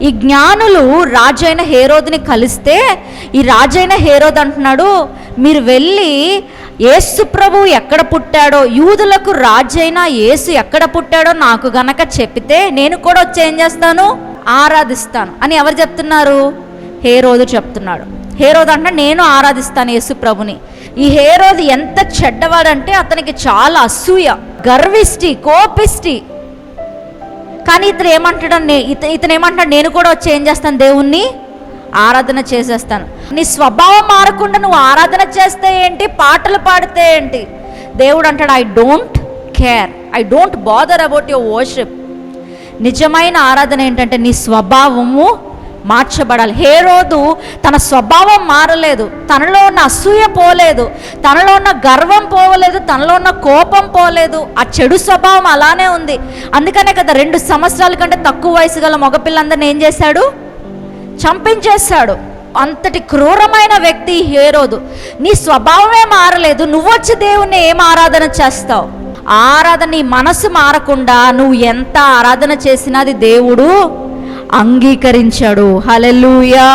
ఈ జ్ఞానులు రాజైన హేరోదుని కలిస్తే ఈ రాజైన హేరోదు అంటున్నాడు, మీరు వెళ్ళి యేసు ప్రభు ఎక్కడ పుట్టాడో, యూదులకు రాజైన యేసు ఎక్కడ పుట్టాడో నాకు గనక చెప్పితే నేను కూడా వచ్చి ఏం చేస్తాను, ఆరాధిస్తాను అని ఎవరు చెప్తున్నారు? హేరోదు చెప్తున్నాడు. హేరోదు అంటే నేను ఆరాధిస్తాను యేసు ప్రభుని. ఈ హేరోదు ఎంత చెడ్డవాడంటే అతనికి చాలా అసూయ, గర్విష్టి, కోపిష్టి. కానీ ఇతను ఏమంటాడు, నేను కూడా వచ్చి ఏం చేస్తాను, దేవుణ్ణి ఆరాధన చేసేస్తాను. నీ స్వభావం మారకుండా నువ్వు ఆరాధన చేస్తే ఏంటి, పాటలు పాడితే ఏంటి? దేవుడు అంటాడు, I don't care, I don't bother about your worship. నిజమైన ఆరాధన ఏంటంటే నీ స్వభావము మార్చబడాలి. హేరోదు తన స్వభావం మారలేదు, తనలో ఉన్న అసూయ పోలేదు, తనలో ఉన్న గర్వం పోవలేదు, తనలో ఉన్న కోపం పోలేదు. ఆ చెడు స్వభావం అలానే ఉంది. అందుకనే కదా 2 సంవత్సరాల కంటే తక్కువ వయసు గల మగపిల్లందరిని ఏం చేశాడు, చంపించేశాడు. అంతటి క్రూరమైన వ్యక్తి హేరోదు. నీ స్వభావమే మారలేదు, నువ్వొచ్చి దేవుణ్ణి ఏం ఆరాధన చేస్తావు? ఆరాధన, నీ మనసు మారకుండా నువ్వు ఎంత ఆరాధన చేసినా అది దేవుడు అంగీకరించాడు. హల్లెలూయా.